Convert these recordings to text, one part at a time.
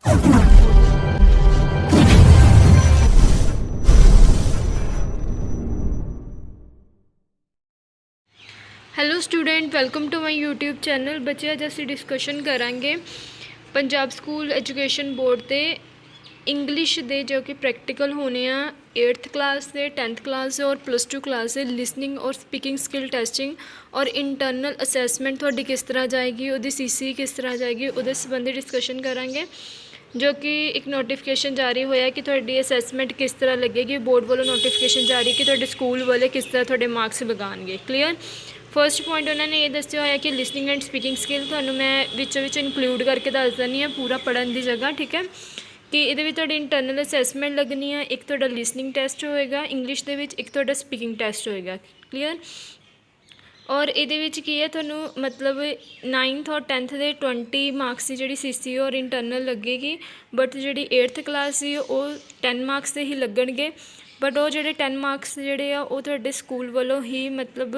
Hello student, welcome to my YouTube channel. ਬੱਚੇ, ਅੱਜ ਅਸੀਂ ਡਿਸਕਸ਼ਨ ਕਰਾਂਗੇ ਪੰਜਾਬ ਸਕੂਲ ਐਜੂਕੇਸ਼ਨ ਬੋਰਡ ਤੇ ਇੰਗਲਿਸ਼ ਦੇ ਜੋ ਕਿ ਪ੍ਰੈਕਟੀਕਲ ਹੋਣੇ ਆ 8th ਕਲਾਸ ਦੇ, 10th ਕਲਾਸ ਦੇ ਔਰ +2 ਕਲਾਸ ਦੇ ਲਿਸਨਿੰਗ ਔਰ ਸਪੀਕਿੰਗ ਸਕਿੱਲ ਟੈਸਟਿੰਗ ਔਰ ਇੰਟਰਨਲ ਅਸੈਸਮੈਂਟ ਤੁਹਾਡੀ ਕਿਸ ਤਰ੍ਹਾਂ ਜਾਏਗੀ, ਉਹਦੀ CC ਕਿਸ ਤਰ੍ਹਾਂ ਜਾਏਗੀ, ਉਹਦੇ ਸੰਬੰਧੀ ਡਿਸਕਸ਼ਨ ਕਰਾਂਗੇ। ਜੋ ਕਿ ਇੱਕ ਨੋਟੀਫਿਕੇਸ਼ਨ ਜਾਰੀ ਹੋਇਆ ਕਿ ਤੁਹਾਡੀ ਅਸੈਸਮੈਂਟ ਕਿਸ ਤਰ੍ਹਾਂ ਲੱਗੇਗੀ। ਬੋਰਡ ਵੱਲੋਂ ਨੋਟੀਫਿਕੇਸ਼ਨ ਜਾਰੀ ਕਿ ਤੁਹਾਡੇ ਸਕੂਲ ਵਾਲੇ ਕਿਸ ਤਰ੍ਹਾਂ ਤੁਹਾਡੇ ਮਾਰਕਸ ਲਗਾਉਣਗੇ। ਕਲੀਅਰ। ਫਸਟ ਪੁਆਇੰਟ ਉਹਨਾਂ ਨੇ ਇਹ ਦੱਸਿਆ ਹੋਇਆ ਕਿ ਲਿਸਨਿੰਗ ਐਂਡ ਸਪੀਕਿੰਗ ਸਕਿੱਲ ਤੁਹਾਨੂੰ ਮੈਂ ਵਿੱਚੋਂ ਇਨਕਲੂਡ ਕਰਕੇ ਦੱਸ ਦਿੰਦੀ ਹਾਂ ਪੂਰਾ ਪੜ੍ਹਨ ਦੀ ਜਗ੍ਹਾ। ਠੀਕ ਹੈ ਕਿ ਇਹਦੇ ਵਿੱਚ ਤੁਹਾਡੀ ਇੰਟਰਨਲ ਅਸੈਸਮੈਂਟ ਲੱਗਣੀ ਆ, ਇੱਕ ਤੁਹਾਡਾ ਲਿਸਨਿੰਗ ਟੈਸਟ ਹੋਏਗਾ ਇੰਗਲਿਸ਼ ਦੇ ਵਿੱਚ, ਇੱਕ ਤੁਹਾਡਾ ਸਪੀਕਿੰਗ ਟੈਸਟ ਹੋਏਗਾ। ਕਲੀਅਰ। ਔਰ ਇਹਦੇ ਵਿੱਚ ਕੀ ਹੈ, ਤੁਹਾਨੂੰ ਮਤਲਬ 9th ਔਰ 10th ਦੇ 20 ਮਾਰਕਸ ਦੀ ਜਿਹੜੀ CC ਔਰ ਇੰਟਰਨਲ ਲੱਗੇਗੀ। ਬਟ ਜਿਹੜੀ 8th ਕਲਾਸ ਸੀ ਉਹ 10 ਮਾਰਕਸ ਦੇ ਹੀ ਲੱਗਣਗੇ। ਬਟ ਉਹ ਜਿਹੜੇ 10 ਮਾਰਕਸ ਜਿਹੜੇ ਆ ਉਹ ਤੁਹਾਡੇ ਸਕੂਲ ਵੱਲੋਂ ਹੀ ਮਤਲਬ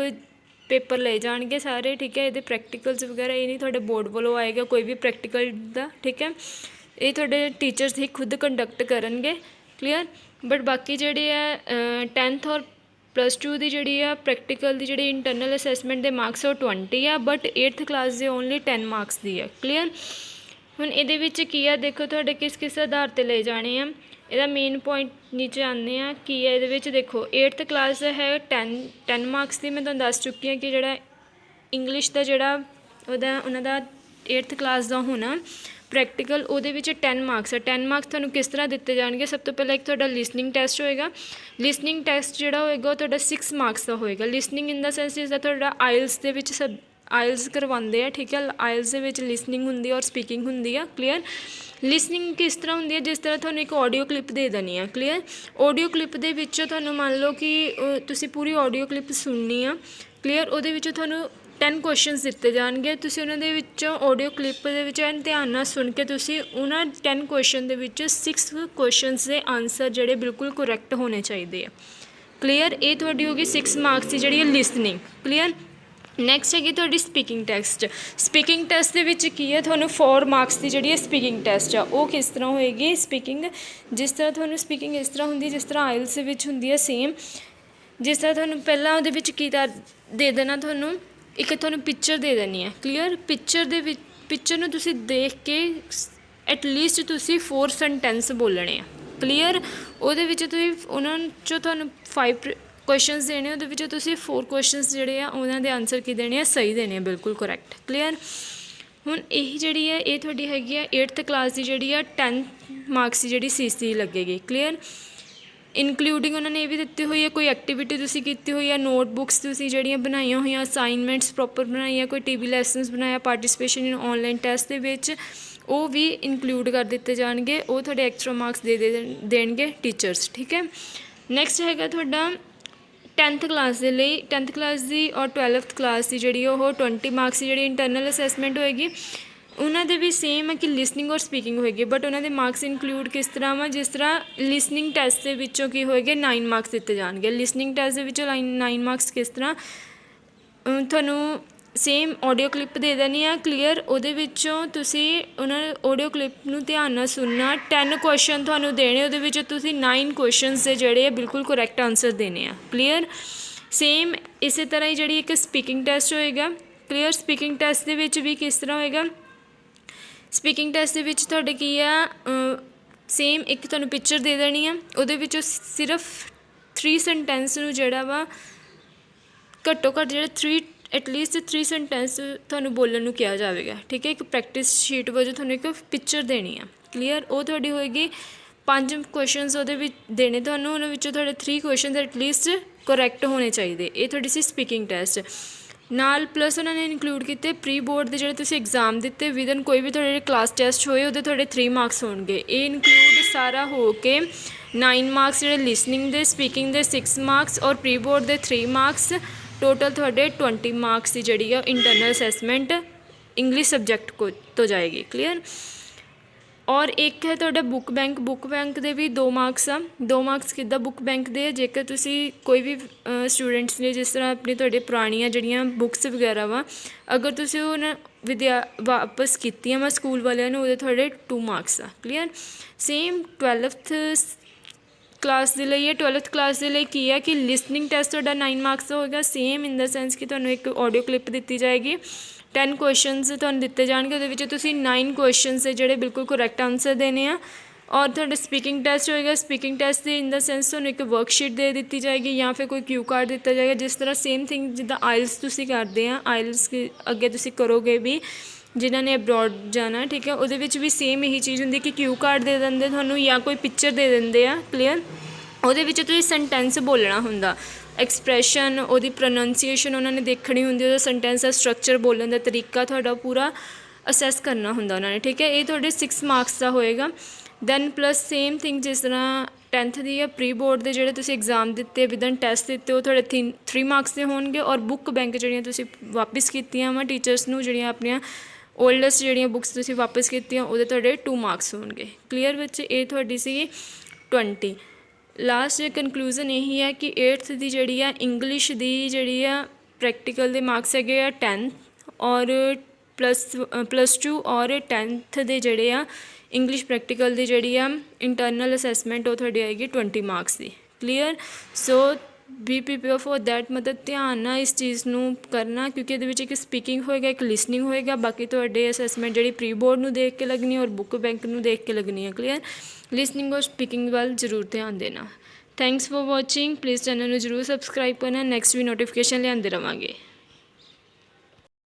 ਪੇਪਰ ਲਏ ਜਾਣਗੇ ਸਾਰੇ। ਠੀਕ ਹੈ। ਇਹਦੇ ਪ੍ਰੈਕਟੀਕਲਸ ਵਗੈਰਾ ਇਹ ਨਹੀਂ ਤੁਹਾਡੇ ਬੋਰਡ ਵੱਲੋਂ ਆਏਗਾ ਕੋਈ ਵੀ ਪ੍ਰੈਕਟੀਕਲ ਦਾ। ਠੀਕ ਹੈ। ਇਹ ਤੁਹਾਡੇ ਟੀਚਰਸ ਹੀ ਖੁਦ ਕੰਡਕਟ ਕਰਨਗੇ। ਕਲੀਅਰ। ਬਟ ਬਾਕੀ ਜਿਹੜੇ ਆ 10th ਔਰ +2 ਦੀ ਜਿਹੜੀ ਆ ਪ੍ਰੈਕਟੀਕਲ ਦੀ ਜਿਹੜੀ ਇੰਟਰਨਲ ਅਸੈਸਮੈਂਟ ਦੇ ਮਾਰਕਸ ਉਹ 20 ਆ, ਬਟ 8th ਕਲਾਸ ਦੇ ਓਨਲੀ 10 ਮਾਰਕਸ ਦੀ ਆ। ਕਲੀਅਰ। ਹੁਣ ਇਹਦੇ ਵਿੱਚ ਕੀ ਆ, ਦੇਖੋ ਤੁਹਾਡੇ ਕਿਸ ਕਿਸ ਆਧਾਰ 'ਤੇ ਲਏ ਜਾਣੇ ਆ। ਇਹਦਾ ਮੇਨ ਪੁਆਇੰਟ ਨੀਚੇ ਆਉਂਦੇ ਆ ਕੀ ਹੈ ਇਹਦੇ ਵਿੱਚ। ਦੇਖੋ 8th ਕਲਾਸ ਦਾ ਹੈ 10 ਮਾਰਕਸ ਦੀ। ਮੈਂ ਤੁਹਾਨੂੰ ਦੱਸ ਚੁੱਕੀ ਹਾਂ ਕਿ ਜਿਹੜਾ ਇੰਗਲਿਸ਼ ਦਾ ਜਿਹੜਾ ਉਹਨਾਂ ਦਾ 8th ਕਲਾਸ ਦਾ ਹੋਣਾ ਪ੍ਰੈਕਟੀਕਲ, ਉਹਦੇ ਵਿੱਚ 10 ਮਾਰਕਸ ਆ। 10 ਮਾਰਕਸ ਤੁਹਾਨੂੰ ਕਿਸ ਤਰ੍ਹਾਂ ਦਿੱਤੇ ਜਾਣਗੇ। ਸਭ ਤੋਂ ਪਹਿਲਾਂ ਇੱਕ ਤੁਹਾਡਾ ਲਿਸਨਿੰਗ ਟੈਸਟ ਹੋਏਗਾ। ਲਿਸਨਿੰਗ ਟੈਸਟ ਜਿਹੜਾ ਹੋਏਗਾ ਉਹ ਤੁਹਾਡਾ 6 ਮਾਰਕਸ ਦਾ ਹੋਏਗਾ। ਲਿਸਨਿੰਗ ਇਨ ਦਾ ਸੈਂਸ ਇਸਦਾ ਤੁਹਾਡਾ ਆਇਲਸ ਦੇ ਵਿੱਚ ਆਇਲਸ ਕਰਵਾਉਂਦੇ ਆ। ਠੀਕ ਹੈ। ਆਇਲਸ ਦੇ ਵਿੱਚ ਲਿਸਨਿੰਗ ਹੁੰਦੀ ਆ ਔਰ ਸਪੀਕਿੰਗ ਹੁੰਦੀ ਆ। ਕਲੀਅਰ। ਲਿਸਨਿੰਗ ਕਿਸ ਤਰ੍ਹਾਂ ਹੁੰਦੀ ਹੈ, ਜਿਸ ਤਰ੍ਹਾਂ ਤੁਹਾਨੂੰ ਇੱਕ ਆਡੀਓ ਕਲਿੱਪ ਦੇ ਦੇਣੀ ਆ। ਕਲੀਅਰ। ਆਡੀਓ ਕਲਿੱਪ ਦੇ ਵਿੱਚੋਂ ਤੁਹਾਨੂੰ ਮੰਨ ਲਓ ਕਿ ਤੁਸੀਂ ਪੂਰੀ ਆਡੀਓ ਕਲਿੱਪ ਸੁਣਨੀ ਆ। ਕਲੀਅਰ। ਉਹਦੇ ਵਿੱਚੋਂ ਤੁਹਾਨੂੰ 10 ਕੁਐਸਚਨਸ ਦਿੱਤੇ ਜਾਣਗੇ। ਤੁਸੀਂ ਉਹਨਾਂ ਦੇ ਵਿੱਚੋਂ ਆਡੀਓ ਕਲਿੱਪ ਦੇ ਵਿੱਚ ਐਨ ਧਿਆਨ ਨਾਲ ਸੁਣ ਕੇ ਤੁਸੀਂ ਉਹਨਾਂ 10 ਕੁਐਸਚਨ ਦੇ ਵਿੱਚ 6 ਕੁਐਸਚਨਸ ਦੇ ਆਨਸਰ ਜਿਹੜੇ ਬਿਲਕੁਲ ਕਰੈਕਟ ਹੋਣੇ ਚਾਹੀਦੇ ਆ। ਕਲੀਅਰ। ਇਹ ਤੁਹਾਡੀ ਹੋ ਗਈ 6 ਮਾਰਕਸ ਦੀ ਜਿਹੜੀ ਹੈ ਲਿਸਨਿੰਗ। ਕਲੀਅਰ। ਨੈਕਸਟ ਹੈਗੀ ਤੁਹਾਡੀ ਸਪੀਕਿੰਗ ਟੈਸਟ। ਸਪੀਕਿੰਗ ਟੈਸਟ ਦੇ ਵਿੱਚ ਕੀ ਹੈ, ਤੁਹਾਨੂੰ 4 ਮਾਰਕਸ ਦੀ ਜਿਹੜੀ ਹੈ ਸਪੀਕਿੰਗ ਟੈਸਟ ਆ ਉਹ ਕਿਸ ਤਰ੍ਹਾਂ ਹੋਏਗੀ। ਸਪੀਕਿੰਗ ਜਿਸ ਤਰ੍ਹਾਂ ਤੁਹਾਨੂੰ ਸਪੀਕਿੰਗ ਇਸ ਤਰ੍ਹਾਂ ਹੁੰਦੀ ਜਿਸ ਤਰ੍ਹਾਂ ਆਇਲਸ ਦੇ ਵਿੱਚ ਹੁੰਦੀ ਹੈ ਸੇਮ। ਜਿਸ ਤਰ੍ਹਾਂ ਤੁਹਾਨੂੰ ਪਹਿਲਾਂ ਉਹਦੇ ਵਿੱਚ ਕੀ ਦੇ ਦੇਣਾ, ਤੁਹਾਨੂੰ ਇੱਕ ਤੁਹਾਨੂੰ ਪਿਕਚਰ ਦੇ ਦੇਣੀ ਹੈ। ਕਲੀਅਰ। ਪਿਕਚਰ ਦੇ ਵਿੱਚ ਪਿਕਚਰ ਨੂੰ ਤੁਸੀਂ ਦੇਖ ਕੇ ਐਟਲੀਸਟ ਤੁਸੀਂ 4 ਸੈਂਟੈਂਸ ਬੋਲਣੇ ਆ। ਕਲੀਅਰ। ਉਹਦੇ ਵਿੱਚ ਤੁਸੀਂ ਉਹਨਾਂ 'ਚੋਂ ਤੁਹਾਨੂੰ 5 ਕੁਐਸਚਨਸ ਦੇਣੇ, ਉਹਦੇ ਵਿੱਚੋਂ ਤੁਸੀਂ 4 ਕੁਐਸਚਨਸ ਜਿਹੜੇ ਆ ਉਹਨਾਂ ਦੇ ਆਨਸਰ ਕੀ ਦੇਣੇ ਆ, ਸਹੀ ਦੇਣੇ ਆ, ਬਿਲਕੁਲ ਕਰੈਕਟ। ਕਲੀਅਰ। ਹੁਣ ਇਹ ਜਿਹੜੀ ਹੈ ਇਹ ਤੁਹਾਡੀ ਹੈਗੀ ਆ 8th ਕਲਾਸ ਦੀ ਜਿਹੜੀ ਆ 10 ਮਾਰਕਸ ਦੀ ਜਿਹੜੀ CC ਲੱਗੇਗੀ। ਕਲੀਅਰ। ਇਨਕਲੂਡਿੰਗ ਉਹਨਾਂ ਨੇ ਇਹ ਵੀ ਦਿੱਤੀ ਹੋਈ ਹੈ ਕੋਈ ਐਕਟੀਵਿਟੀ ਤੁਸੀਂ ਕੀਤੀ ਹੋਈ ਹੈ, ਨੋਟਬੁੱਕਸ ਤੁਸੀਂ ਜਿਹੜੀਆਂ ਬਣਾਈਆਂ ਹੋਈਆਂ, ਅਸਾਈਨਮੈਂਟਸ ਪ੍ਰੋਪਰ ਬਣਾਈਆਂ, ਕੋਈ TV ਲੈਸਨਸ ਬਣਾਇਆ, ਪਾਰਟੀਸਪੇਸ਼ਨ ਇਨ ਆਨਲਾਈਨ ਟੈਸਟ ਦੇ ਵਿੱਚ, ਉਹ ਵੀ ਇਨਕਲੂਡ ਕਰ ਦਿੱਤੇ ਜਾਣਗੇ। ਉਹ ਤੁਹਾਡੇ ਐਕਸਟਰਾ ਮਾਰਕਸ ਦੇਣਗੇ ਟੀਚਰਸ। ਠੀਕ ਹੈ। ਨੈਕਸਟ ਹੈਗਾ ਤੁਹਾਡਾ 10th ਕਲਾਸ ਦੇ ਲਈ। 10th ਕਲਾਸ ਦੀ ਔਰ 12th ਕਲਾਸ ਦੀ ਜਿਹੜੀ ਉਹ 20 ਮਾਰਕਸ ਦੀ ਜਿਹੜੀ ਇੰਟਰਨਲ ਅਸੈਸਮੈਂਟ ਹੋਏਗੀ। ਉਹਨਾਂ ਦੇ ਵੀ ਸੇਮ ਹੈ ਕਿ ਲਿਸਨਿੰਗ ਔਰ ਸਪੀਕਿੰਗ ਹੋਏਗੀ। ਬਟ ਉਹਨਾਂ ਦੇ ਮਾਰਕਸ ਇਨਕਲੂਡ ਕਿਸ ਤਰ੍ਹਾਂ ਵਾ, ਜਿਸ ਤਰ੍ਹਾਂ ਲਿਸਨਿੰਗ ਟੈਸਟ ਦੇ ਵਿੱਚੋਂ ਕੀ ਹੋਏਗੇ 9 ਮਾਰਕਸ ਦਿੱਤੇ ਜਾਣਗੇ। ਲਿਸਨਿੰਗ ਟੈਸਟ ਦੇ ਵਿੱਚੋਂ 9 ਮਾਰਕਸ ਕਿਸ ਤਰ੍ਹਾਂ, ਤੁਹਾਨੂੰ ਸੇਮ ਆਡੀਓ ਕਲਿੱਪ ਦੇ ਦੇਣੀ ਆ। ਕਲੀਅਰ। ਉਹਦੇ ਵਿੱਚੋਂ ਤੁਸੀਂ ਉਹਨਾਂ ਆਡੀਓ ਕਲਿੱਪ ਨੂੰ ਧਿਆਨ ਨਾਲ ਸੁਣਨਾ। 10 ਕੁਐਸਚਨ ਤੁਹਾਨੂੰ ਦੇਣੇ, ਉਹਦੇ ਵਿੱਚੋਂ ਤੁਸੀਂ 9 ਕੁਐਸਚਨਸ ਦੇ ਜਿਹੜੇ ਆ ਬਿਲਕੁਲ ਕਰੈਕਟ ਆਨਸਰ ਦੇਣੇ ਆ। ਕਲੀਅਰ। ਸੇਮ ਇਸੇ ਤਰ੍ਹਾਂ ਹੀ ਜਿਹੜੀ ਇੱਕ ਸਪੀਕਿੰਗ ਟੈਸਟ ਹੋਏਗਾ। ਕਲੀਅਰ। ਸਪੀਕਿੰਗ ਟੈਸਟ ਦੇ ਵਿੱਚ ਵੀ ਕਿਸ ਤਰ੍ਹਾਂ ਹੋਏਗਾ, ਸਪੀਕਿੰਗ ਟੈਸਟ ਦੇ ਵਿੱਚ ਤੁਹਾਡੇ ਕੀ ਆ, ਸੇਮ ਇੱਕ ਤੁਹਾਨੂੰ ਪਿਕਚਰ ਦੇ ਦੇਣੀ ਆ। ਉਹਦੇ ਵਿੱਚੋਂ ਸਿਰਫ 3 ਸੈਂਟੈਂਸ ਨੂੰ ਜਿਹੜਾ ਵਾ ਘੱਟੋ ਘੱਟ ਜਿਹੜੇ ਐਟਲੀਸਟ 3 ਸੈਂਟੈਂਸ ਤੁਹਾਨੂੰ ਬੋਲਣ ਨੂੰ ਕਿਹਾ ਜਾਵੇਗਾ। ਠੀਕ ਹੈ। ਇੱਕ ਪ੍ਰੈਕਟਿਸ ਸ਼ੀਟ ਵਜੋਂ ਤੁਹਾਨੂੰ ਇੱਕ ਪਿਕਚਰ ਦੇਣੀ ਆ। ਕਲੀਅਰ। ਉਹ ਤੁਹਾਡੀ ਹੋਏਗੀ 5 ਕੁਐਸਚਨਸ ਉਹਦੇ ਵਿੱਚ ਦੇਣੇ ਤੁਹਾਨੂੰ, ਉਹਨਾਂ ਵਿੱਚੋਂ ਤੁਹਾਡੇ 3 ਕੁਐਸਚਨਸ ਐਟਲੀਸਟ ਕਰੈਕਟ ਹੋਣੇ ਚਾਹੀਦੇ। ਇਹ ਤੁਹਾਡੀ ਸੀ ਸਪੀਕਿੰਗ ਟੈਸਟ। ਨਾਲ ਪਲੱਸ ਉਹਨਾਂ ਨੇ ਇਨਕਲੂਡ ਕੀਤੇ ਪ੍ਰੀ ਬੋਰਡ ਦੇ ਜਿਹੜੇ ਤੁਸੀਂ ਐਗਜ਼ਾਮ ਦਿੱਤੇ ਵਿਦਨ ਕੋਈ ਵੀ ਤੁਹਾਡੇ ਕਲਾਸ ਟੈਸਟ ਹੋਏ ਉਹਦੇ ਤੁਹਾਡੇ 3 ਮਾਰਕਸ ਹੋਣਗੇ। ਇਹ ਇਨਕਲੂਡ ਸਾਰਾ ਹੋ ਕੇ 9 ਮਾਰਕਸ ਜਿਹੜੇ ਲਿਸਨਿੰਗ ਦੇ, ਸਪੀਕਿੰਗ ਦੇ 6 ਮਾਰਕਸ ਔਰ ਪ੍ਰੀ ਬੋਰਡ ਦੇ 3 ਮਾਰਕਸ, ਟੋਟਲ ਤੁਹਾਡੇ 20 ਮਾਰਕਸ ਦੀ ਜਿਹੜੀ ਆ ਇੰਟਰਨਲ ਅਸੈਸਮੈਂਟ ਇੰਗਲਿਸ਼ ਸਬਜੈਕਟ ਤੋਂ ਜਾਏਗੀ। ਕਲੀਅਰ। ਔਰ ਇੱਕ ਹੈ ਤੁਹਾਡਾ ਬੁੱਕ ਬੈਂਕ ਦੇ ਵੀ 2 ਮਾਰਕਸ ਆ। 2 ਮਾਰਕਸ ਕਿੱਦਾਂ ਬੁੱਕ ਬੈਂਕ ਦੇ ਆ, ਜੇਕਰ ਤੁਸੀਂ ਕੋਈ ਵੀ ਸਟੂਡੈਂਟਸ ਨੇ ਜਿਸ ਤਰ੍ਹਾਂ ਆਪਣੀ ਤੁਹਾਡੇ ਪੁਰਾਣੀਆਂ ਜਿਹੜੀਆਂ ਬੁੱਕਸ ਵਗੈਰਾ ਵਾ, ਅਗਰ ਤੁਸੀਂ ਉਹ ਵਾਪਸ ਕੀਤੀਆਂ ਵਾ ਸਕੂਲ ਵਾਲਿਆਂ ਨੂੰ, ਉਹਦੇ ਤੁਹਾਡੇ 2 ਮਾਰਕਸ ਆ। ਕਲੀਅਰ। ਸੇਮ 12th ਕਲਾਸ ਦੇ ਲਈ ਹੈ। 12th ਕਲਾਸ ਦੇ ਲਈ ਕੀ ਹੈ ਕਿ ਲਿਸਨਿੰਗ ਟੈਸਟ ਤੁਹਾਡਾ 9 ਮਾਰਕਸ ਦਾ ਹੋਏਗਾ। ਸੇਮ ਇਨ ਦਾ ਸੈਂਸ ਕਿ ਤੁਹਾਨੂੰ ਇੱਕ ਆਡੀਓ ਕਲਿੱਪ ਦਿੱਤੀ ਜਾਏਗੀ, 10 ਕੁਐਸਚਨਸ ਤੁਹਾਨੂੰ ਦਿੱਤੇ ਜਾਣਗੇ, ਉਹਦੇ ਵਿੱਚ ਤੁਸੀਂ 9 ਕੁਐਸਚਨਸ ਦੇ ਜਿਹੜੇ ਬਿਲਕੁਲ ਕਰੈਕਟ ਆਨਸਰ ਦੇਣੇ ਆ। ਔਰ ਤੁਹਾਡਾ ਸਪੀਕਿੰਗ ਟੈਸਟ ਹੋਏਗਾ। ਸਪੀਕਿੰਗ ਟੈਸਟ ਦੇ ਇਨ ਦਾ ਸੈਂਸ ਤੁਹਾਨੂੰ ਇੱਕ ਵਰਕਸ਼ੀਟ ਦੇ ਦਿੱਤੀ ਜਾਏਗੀ ਜਾਂ ਫਿਰ ਕੋਈ ਕਿਊ ਕਾਰਡ ਦਿੱਤਾ ਜਾਏਗਾ। ਜਿਸ ਤਰ੍ਹਾਂ ਸੇਮ ਥਿੰਗ ਜਿੱਦਾਂ ਆਇਲਸ ਤੁਸੀਂ ਕਰਦੇ ਆ, ਆਇਲਸ ਅੱਗੇ ਤੁਸੀਂ ਕਰੋਗੇ ਵੀ ਜਿਨ੍ਹਾਂ ਨੇ ਅਬਰੋਡ ਜਾਣਾ, ਠੀਕ ਹੈ, ਉਹਦੇ ਵਿੱਚ ਵੀ ਸੇਮ ਇਹੀ ਚੀਜ਼ ਹੁੰਦੀ ਕਿ ਕਿਊ ਕਾਰਡ ਦੇ ਦਿੰਦੇ ਤੁਹਾਨੂੰ ਜਾਂ ਕੋਈ ਪਿਕਚਰ ਦੇ ਦਿੰਦੇ ਆ। ਕਲੀਅਰ। ਉਹਦੇ ਵਿੱਚ ਤੁਸੀਂ ਸੈਂਟੈਂਸ ਬੋਲਣਾ ਹੁੰਦਾ, ਐਕਸਪ੍ਰੈਸ਼ਨ, ਉਹਦੀ ਪ੍ਰੋਨਾਂਸੀਏਸ਼ਨ ਉਹਨਾਂ ਨੇ ਦੇਖਣੀ ਹੁੰਦੀ, ਉਹਦਾ ਸੈਂਟੈਂਸ ਦਾ ਸਟਰਕਚਰ, ਬੋਲਣ ਦਾ ਤਰੀਕਾ ਤੁਹਾਡਾ ਪੂਰਾ ਅਸੈਸ ਕਰਨਾ ਹੁੰਦਾ ਉਹਨਾਂ ਨੇ, ਠੀਕ ਹੈ। ਇਹ ਤੁਹਾਡੇ 6 ਮਾਰਕਸ ਦਾ ਹੋਏਗਾ। ਦੈਨ ਪਲੱਸ ਸੇਮ ਥਿੰਗ ਜਿਸ ਤਰ੍ਹਾਂ 10th ਦੀ ਆ, ਪ੍ਰੀ ਬੋਰਡ ਦੇ ਜਿਹੜੇ ਤੁਸੀਂ ਐਗਜ਼ਾਮ ਦਿੱਤੇ ਵਿਦਨ ਟੈਸਟ ਦਿੱਤੇ, ਉਹ ਤੁਹਾਡੇ 3 ਮਾਰਕਸ ਦੇ ਹੋਣਗੇ। ਔਰ ਬੁੱਕ ਬੈਂਕ ਜਿਹੜੀਆਂ ਤੁਸੀਂ ਵਾਪਿਸ ਕੀਤੀਆਂ ਵਾ ਟੀਚਰਸ ਨੂੰ, ਜਿਹੜੀਆਂ ਆਪਣੀਆਂ ਓਲਡੈਸਟ ਜਿਹੜੀਆਂ ਬੁੱਕਸ ਤੁਸੀਂ ਵਾਪਿਸ ਕੀਤੀਆਂ, ਉਹਦੇ ਤੁਹਾਡੇ 2 ਮਾਰਕਸ ਹੋਣਗੇ। ਕਲੀਅਰ। ਵਿੱਚ ਇਹ ਤੁਹਾਡੀ ਸੀਗੀ 20। ਲਾਸਟ ਕਨਕਲੂਜ਼ਨ ਇਹੀ ਹੈ ਕਿ 8th ਦੀ ਜਿਹੜੀ ਆ ਇੰਗਲਿਸ਼ ਦੀ ਜਿਹੜੀ ਆ ਪ੍ਰੈਕਟੀਕਲ ਦੇ ਮਾਰਕਸ ਹੈਗੇ ਆ 10 ਔਰ ਪਲੱਸ 2 ਔਰ 10th ਦੇ ਜਿਹੜੇ ਆ ਇੰਗਲਿਸ਼ ਪ੍ਰੈਕਟੀਕਲ ਦੀ ਜਿਹੜੀ ਆ ਇੰਟਰਨਲ ਅਸੈਸਮੈਂਟ ਉਹ ਤੁਹਾਡੀ ਆਏਗੀ 20 marks the. Clear. So B prepare for that, ਮਤਲਬ ਧਿਆਨ ਨਾਲ ਇਸ ਚੀਜ਼ ਨੂੰ ਕਰਨਾ, ਕਿਉਂਕਿ ਇਹਦੇ ਵਿੱਚ ਇੱਕ ਸਪੀਕਿੰਗ ਹੋਏਗਾ, ਇੱਕ ਲਿਸਨਿੰਗ ਹੋਏਗਾ, ਬਾਕੀ ਤੁਹਾਡੇ ਅਸੈਸਮੈਂਟ ਜਿਹੜੀ ਪ੍ਰੀ ਬੋਰਡ ਨੂੰ ਦੇਖ ਕੇ ਲੱਗਣੀ ਔਰ ਬੁੱਕ ਬੈਂਕ ਨੂੰ ਦੇਖ ਕੇ ਲੱਗਣੀ ਹੈ। ਕਲੀਅਰ। ਲਿਸਨਿੰਗ ਔਰ ਸਪੀਕਿੰਗ ਵੱਲ ਜ਼ਰੂਰ ਧਿਆਨ ਦੇਣਾ। Thanks for watching. Please channel ਨੂੰ ਜ਼ਰੂਰ ਸਬਸਕ੍ਰਾਈਬ ਕਰਨਾ। ਨੈਕਸਟ ਵੀ ਨੋਟੀਫਿਕੇਸ਼ਨ ਲਿਆਉਂਦੇ ਰਵਾਂਗੇ।